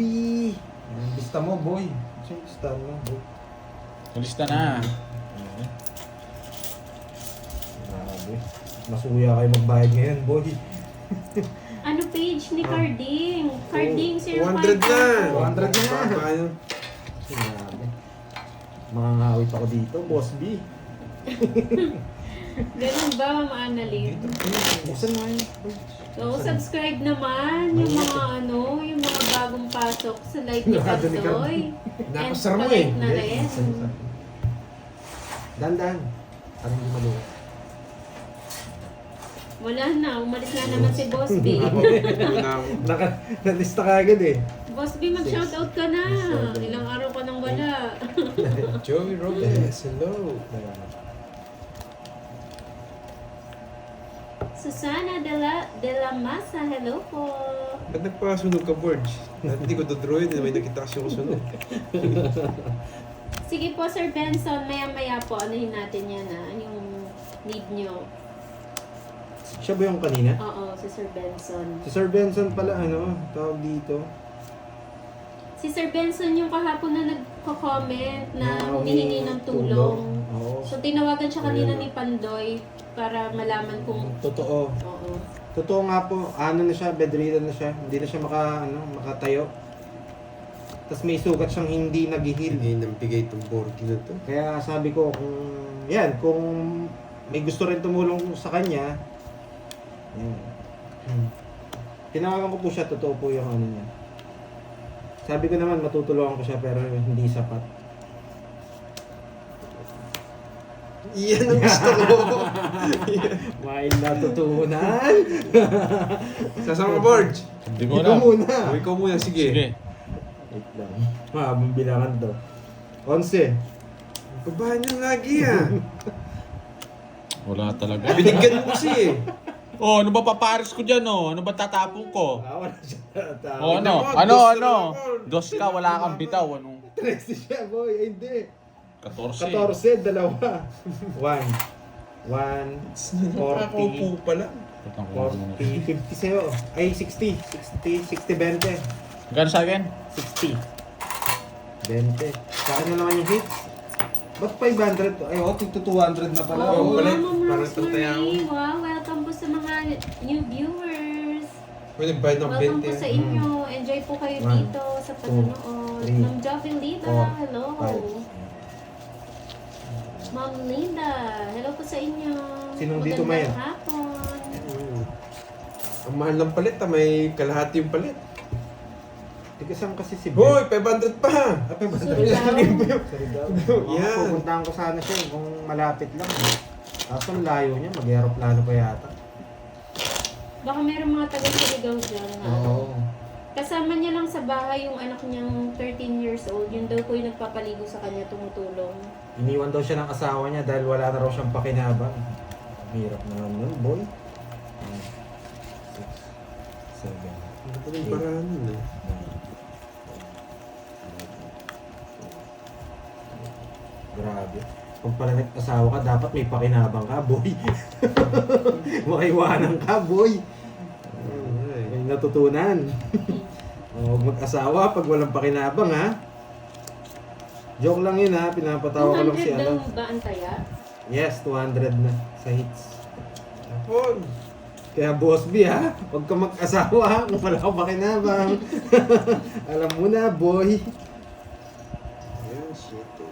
Lista mo, boy. Sino lista mo, boy? Lista na. Grabe. Masuya kayo magbayad ngayon, boy. Ano page ni Carding? Carding 200 na. 200 na. Paano? Grabe. Makangawit ako dito, Boss B. Ganun ba, Ma'am Annalyn? Buksan mo yun. So, subscribe naman yung mga yung mga bagong pasok sa Light ni Nakado ni Cardoy. Napasar mo palike eh. na rin. Dandan. Parang hindi maluwa. Wala na, umalis na naman si Boss B. Una ako. Nalista ka agad eh. Boss B, mag-shoutout ka na. Ilang araw ka nang wala. Joey Robles, hello. Susana de la Masa, hello po. Ba't nagpasunog ka, Borge? Hindi ko dodrawin, may nakita kasi yung sunog. Sige po, Sir Benson, maya-maya po, anuhin natin yan yung need nyo. Siya ba yung kanina? Oo, si Sir Benson. Si Sir Benson pala, tawag dito. Si Sir Benson yung kahapon na nagko-comment na Na humihingi ng tulong. Oo. So, tinawagan siya kanina ni Pandoy para malaman kung... Totoo. Oo. Totoo nga po, na siya, bedridden na siya. Hindi na siya makatayo. Tapos may sugat siyang hindi nag-heal. Hindi nang bigay itong Borgi na to. Kaya sabi ko, kung may gusto rin tumulong sa kanya, tinawagan ko po siya, totoo po yung niya. Sabi ko naman, matutulungan ko siya pero hindi sapat. Iyan ang gusto ko. May natutunan. Sasama ka, Borge. Hindi ko Ikaw na. muna. Ikaw muna, sige. Sige. Wait lang. Mahabang bilangan to. 11. Babahan yan lagi ah. Wala talaga. Binigyan mo kasi eh. Oh, ano ba paparis ko dyan, oh? Ano ba tatapong ko? Wala siya. Oh, ano? mo, Ano, dos ano? na lang ako. Dos ka, wala kang bitaw, ano? 13 siya, boy. Ay, hindi. 14. 14, dalawa. 1. 1, Nakakaupo 40, pala. 40, 50 sa'yo. Ay, 60. 60, 20. Gano'n sa akin? 60. 20. Saan na naman yung hits? Ba't 500? Ay, tigto 200 na pala. Oo, Oo, pala. Ma'am Parang Rosemary. tantayan ko. Wow, welcome po sa mga new viewers. Pwede bayad ng Welcome 20 po sa ah. inyo. Enjoy po kayo One, dito sa panonood. three, Ma'am Jovi Lida, 4, hello. 5. Ma'am Linda, hello po sa inyo. Sinong dito, Magandang Maya? hapon. Ang mahal ng palit may kalahati yung palit. Tigasan kasi si Hoy, 500 pa! Ah, 500. Surigao. Oo, Yan. pupuntahan ko sana siya kung malapit lang. Tapos ang layo niya, mag-aeroplano pa yata. Baka meron mga taga-Surigao dyan. Oo. Kasama niya lang sa bahay yung anak niyang 13 years old. Yun daw po yung nagpapaligo sa kanya, tumutulong. Iniwan daw siya ng asawa niya dahil wala na raw siyang pakinabang. Hirap naman nun, boy. 6, 7, Ano pa yung parahan eh. 9. Grabe. Kung pala nag-asawa ka, dapat may pakinabang ka, boy. Makaiwanan ka, boy. May natutunan. Huwag mag-asawa pag walang pakinabang, ha? Joke lang yun, ha? Pinapatawa ko lang 200 si daw ano. ba ang taya? Yes, 200 na sa hits. Hapon! Kaya Boss B, ha? Huwag ka mag-asawa, ha? Kung wala kang pakinabang. Alam mo na, boy. Ayan, shit eh.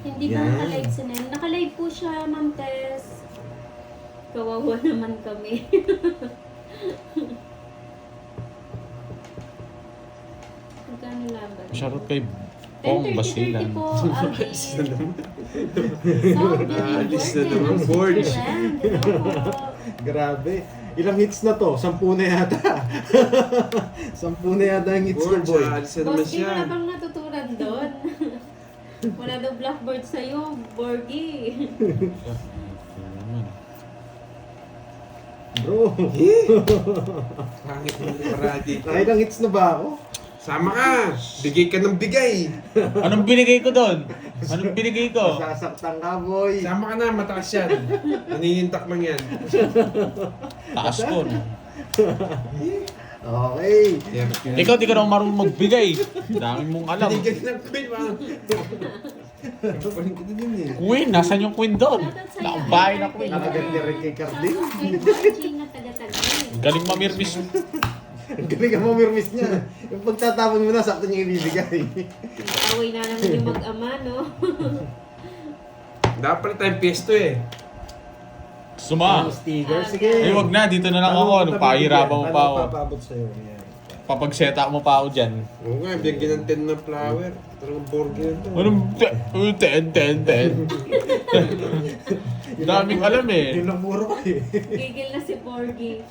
Hindi ba Yan. nakalive si Nel? Nakalive po siya, Ma'am Tess. Kawawa naman kami. Magkano laban? Shoutout kay Pong 10:30 Basilan. po, Alvin. Alis na naman. Alis na naman, Borge. Grabe. Ilang hits na to? 10 na yata. 10 na yata ang hits ko, Borge, boy. alis na naman Boss, di siya. wala bang natutunan doon? Wala daw blackboard sa'yo, Borgie. Bro, Pangit mo parati. nakailang hits na ba ako? Sama ka! Bigay ka ng bigay! Anong binigay ko doon? Anong binigay ko? Masasaktan ka, boy. Sama ka na, mataas yan. Naninintak lang yan. Taas ko. Okay. Ikaw, di ka naman marunong magbigay. Dami mong alam. Binigay ng queen, mga. Papaling kita din eh. Queen, nasan yung queen doon? Nakabahay na queen. Nakaganda rin kay Carding. Kay Margie na taga-tagal. Galing mamirmis. Ang galing ka mamirmis niya. Yung pagtatapon mo na, sakto niya ibibigay. Away na naman yung mag-ama, no? Dapat pala tayong piesto eh. Suma. Sticker, sige. Eh, wag na. Dito na lang ako. Nung pahirapan mo pa ako. Ano papaabot sa'yo? Yan. Papagseta mo pa ako dyan. Oo nga, bigyan ng 10 na flower. Talagang burger to. Anong 10. Daming alam eh. Yun lang puro ka eh. Gigil na si Porgy.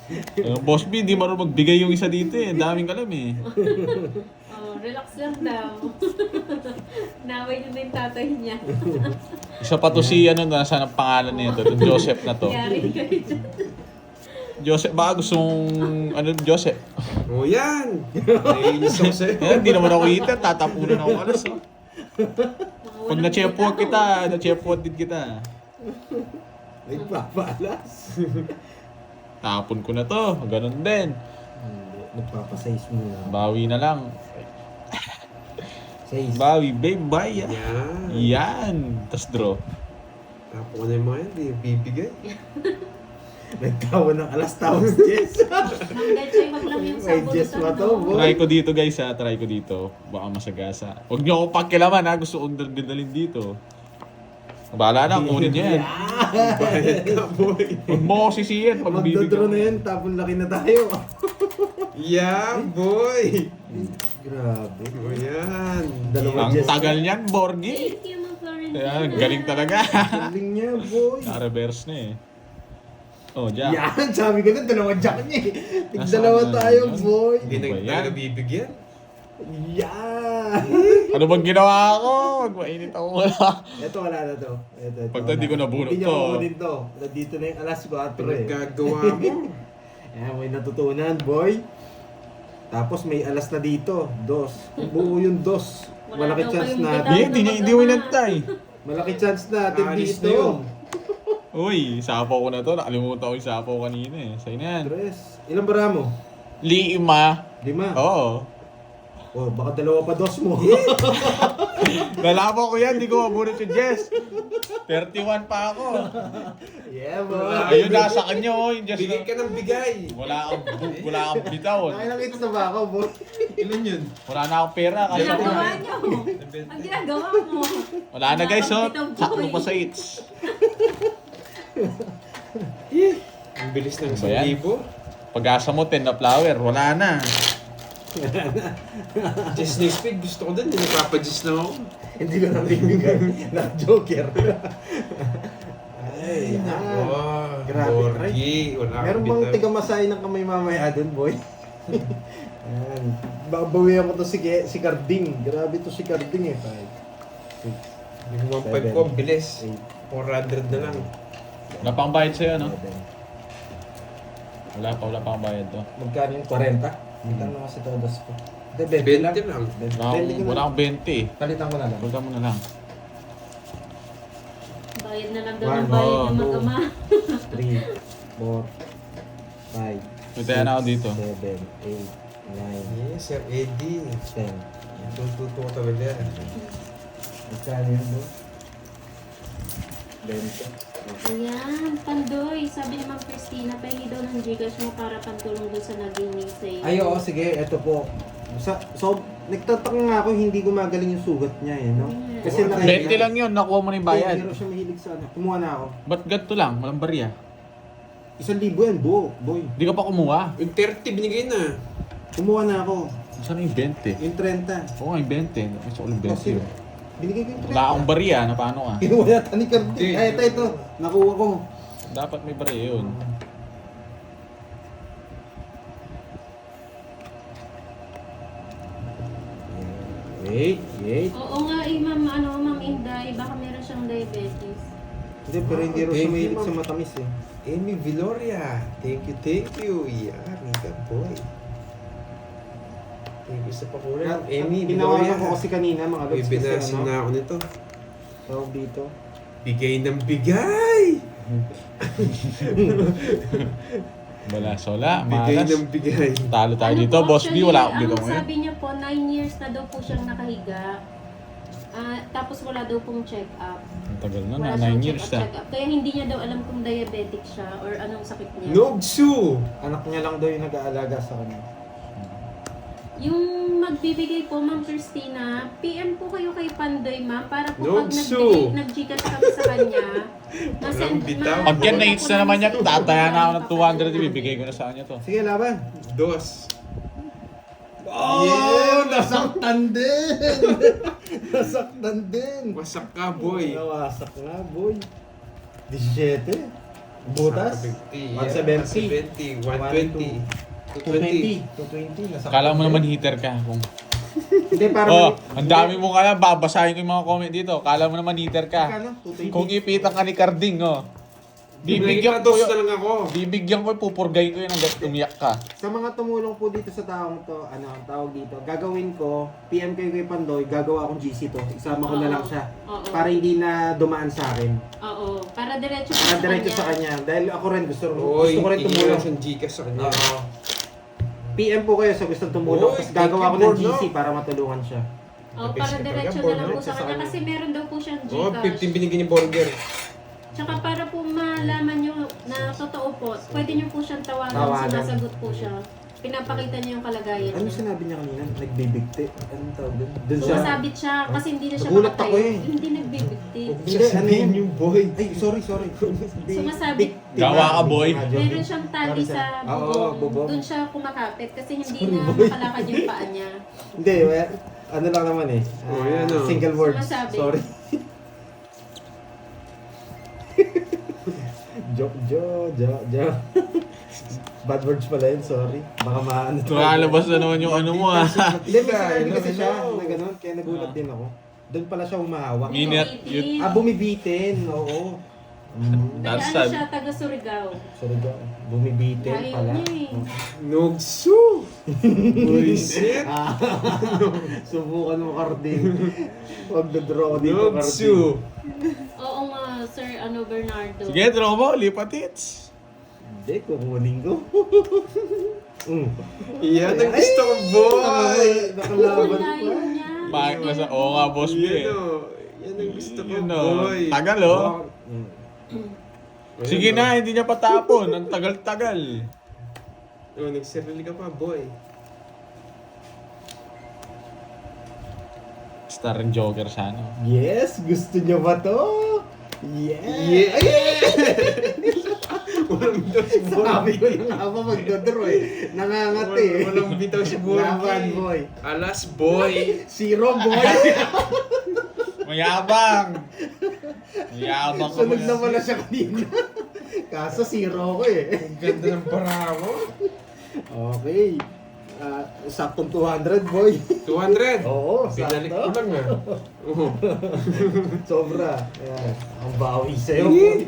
Boss B, hindi marunong magbigay yung isa dito eh. Daming alam eh. Oh, relax lang daw. Naway na yung tatay niya. Isa pa to si ano, nasa ang pangalan niya to. Joseph na to. Yari kayo dyan. Joseph, baka gusto mong, ano, Joseph? Oo yan! Naiinis ako sa'yo. Eh, hindi naman ako eater, tatapunan ako alas. Oh. Mga Pag walang na-chepwalk kita. kita, na-chepwalk din kita. Ay, papalas. Tapon ko na to, ganun din. Hindi, nagpapasize muna. Bawi na lang. Size. Bawi, babe, bye. Yan. Yan. Tas draw. Tapo ko na yung mga yan, di bibigay. Nagtawa ng alas tapos Jess. Hanggang siya, wag lang yung May sabon. Jess ba to, boy? Try ko dito guys ha, try ko dito. Baka masagasa. Huwag niyo ako pakilaman ha, gusto kong dadalhin dito. Bahala na, kunin niya yan. Bayad ka, boy. Huwag mo ako sisiyan pag Magdodraw na bibigyan. yan, tapon laki na tayo. Yeah, boy! Grabe. O yan. Dalawa Ang Jess. tagal niyan, Borgi. Thank you, Ma'am Florentina. Ayan, galing talaga. Galing niya, boy. Na-reverse na eh. Oh, Jack. Yan, sabi ko na, dalawang jack niya eh. Nasaan Dalawa na tayo, yun? boy. Hindi na Ano ba yan? talaga bibigyan. Yan. Ano bang ginawa ko? Magmainit ako wala. Ito, wala na to. Ito, Pag hindi ko nabunot Hindi niya to. kukunin to. Nandito na yung alas 4 eh. Pinagkagawa mo. Ayan, may natutunan, boy. Tapos may alas na dito. 2. Buo yung 2. Wala Malaki daw chance kayong natin. Hindi mo inantay. Malaki chance natin Alis dito. na yun. Uy, sapaw ko na to. Nakalimutan ko yung sapaw kanina eh. Sa'yo na yan. Tres. Ilang bara mo? 5. 5. Oo. Oh, baka dalawa pa 2 mo. Lalaban ko yan, di ko mabunot yung Jess. 31 pa ako. Yeah, boy. Ayun, nasa kanya oh, yung Jess Bigay na. ka ng bigay. Wala kang bitaw. Nakailang hits na ba ako, boy? Ilan yun? Wala na akong pera. Kasi Ginagawa niyo. Ang ginagawa mo. wala na guys, oh. Sakto pa sa hits. Ang bilis ng Ano ba yan? 1,000. Pag-asa mo, 10 na flower. Wala na. Just next week, gusto ko din. Nagpapajis na ako. Hindi ko nabibigay. Na-joker. Ay, Oh, Grabe, Borgi. Wala Meron kang bang bitaw. tigamasay ng kamay mamaya dun, boy? Ayan. Babawihan ko to si Carding. Grabe to si Carding eh. 5, 6, Yung 1.5 ko, ang bilis. 400 na lang. Wala pang bayad sa'yo, no? 7. Wala pa ang bayad to. Magkano yung 40? Magkano kasi todos ko? Hindi, 20 lang. lang. 20 Wala akong 20 eh. Palitan ko na lang. Huwag mo na lang. Bayad na lang daw One, ng bayad oh, ng mag-ama. 3, 4, 5, May tayo na ako dito. 7, 8, 9, Yes, Sir Eddie. 10. Tututo ko talaga. Magkano yun, bro? 20. Ayan, Pandoy. Sabi ni Ma'am Christina, pahingi daw ng Gcash mo para pantulong doon sa naging sa'yo. Ay, oo, sige, eto po. So, nagtataka nga ako, hindi gumagaling yung sugat niya eh, no? Kasi Oo, 20 lang yun, nakuha mo na yung bayad. Pero siya mahilig sa ano. Kumuha na ako. Ba't ganito lang? Walang barya. 1,000 yan, buo, boy. Hindi ka pa kumuha. Yung 30, binigay na. Kumuha na ako. Saan yung 20? Yung 30. Oo nga, yung 20. Gusto ko lang 20 Kasi, yun. binigay ko yung 30. Wala akong barya, na paano ka? Kinuha yata ni Cardi. Hindi. Ay, ito. Nakuha ko. Dapat may barya yun. Wait. Oo nga eh, Ma'am Inday. Baka meron siyang diabetes. Hindi, pero hindi rin siya mahilig sa matamis eh. Amy Viloria. Thank you. Yari ka, boy. Thank you sa pakulan. Amy Viloria. Tinawagan ko kasi kanina mga lods kasi Bibinasin ano. na ako nito. Tawag dito. Bigay ng bigay! Wala, sola, Bigay malas. ng bigay. Talo tayo Ano dito, po, Boss B. actually, Wala akong bitaw Ang ngayon. sabi niya po, 9 years na daw po siyang nakahiga. Tapos wala daw pong check-up. Ang tagal na, Wala 9 siyang years na. check-up. Kaya hindi niya daw alam kung diabetic siya or anong sakit niya. Nogsu! Anak niya lang daw yung nag-aalaga sa kanya. Yung magbibigay po, Ma'am Christina, PM po kayo kay Pandoy, Ma'am, para po pag Nogsu! nag-Gcash kami sa kanya, Walang bitaw. Pag yan na-hits na naman yan, tataya na ako ng 200, ibibigay ko na sa kanya to. Sige, laban. Dos. Oh, nasaktan din! Nasaktan din! Wasak ka, boy. Nawasak nga, boy. 17. Butas. 170. 120. 220. 220. Nasaktan Kala mo din. naman heater ka. Kung... Hindi, parang... Oh, ang dami mo kaya, babasahin ko yung mga comment dito. Kala mo naman heater ka. Kano? 220. Kung ipitan ka ni Carding, oh. Bibigyan Bibigyan ko dos yun. na lang ako. Bibigyan ko, pupurgayin ko yun hanggang umiyak ka. Sa mga tumulong po dito sa taong to, ano, ang tawag dito, gagawin ko, PM kayo kay Pandoy, gagawa akong GC to. Isama ko na lang siya. Oo. Para hindi na dumaan sa akin. Oo, para diretso po Para diretso sa kanya. Dahil ako rin, gusto Oy, ko rin tumulong tumulong. sa Gcash sa kanya. Oo. PM po kayo sa gustong tumulong. Oy, Tapos gagawa ko thank you, ng Borno. GC para matulungan siya. Oh, para diretso na lang po sa kanya kasi meron daw po siyang Oh, Gcash. 15 binigyan ni Burger. Tsaka para po malaman nyo na totoo po, pwede nyo po siyang tawagan, Tawagan. sumasagot po siya. Pinapakita niya yung kalagayan Ano niya. sinabi niya kanina? Nagbibigti. Anong tawag doon? Doon siya. Sumasabit siya kasi hindi na siya Nagulat makatayo. ako eh. Hindi nagbibigti. Hindi, ano Sabihin yun? yung boy. Ay, sorry. Hindi. Sumasabit. Gawa ka, boy. Meron siyang tali Sorry, sa sir. Oo, bubong. bubong. Doon siya kumakapit kasi hindi Sorry, na boy. makalakad yung paa niya. Hindi, ano lang naman eh. Oh, yan, oh. Single words. Sumasabi. Sorry. Jo. Bad words pala yun, sorry. Baka maano. Tumalabas na naman yung ano mo, ah. Hindi, may sinabi kasi siya na gano'n, kaya nagulat din ako. Doon pala siya humahawak. Minute. Bumibitin. Bumibitin, oo. Taga That's ano sad. siya, taga Surigao. Sorry ka, bumibitin Ayaw pala. niya eh. Nogsu! Buisit! Subukan mo, Carding. Huwag na-draw dito, Carding. Nogsu! Oo nga, Sir Bernardo. Sige, draw mo, lipat hits. Hindi, kukunin ko. Yan ang gusto ko, boy! Nakalaban Ang pa. layo niya. Bakit na sa, oo nga, Boss B, Yan eh. o. Yan ang gusto ko, Yun, oh. boy. Tagal, oh. Mm. Ayan, Sige oh. na, hindi niya patapon. Ang tagal-tagal. Oh, nagsarili ka pa, boy. Star and Joker sana. Yes, gusto niyo ba to? Yeah! Walang bitaw si boy. Sabi ko na nga ba magdodraw eh. Nangangat eh. Walang bitaw si boy. Laban, boy. Alas, boy. Zero, boy. Mayabang! Mayabang ka Sunog ba? na pala siya kanina. Kaso zero ko eh. Ang ganda ng para mo. Okay. Saktong 200, boy. 200. Oo, Binalik ko sakto. lang ah. Oo. Sobra. Ayan. Ang bawi sa'yo, Eh. boy.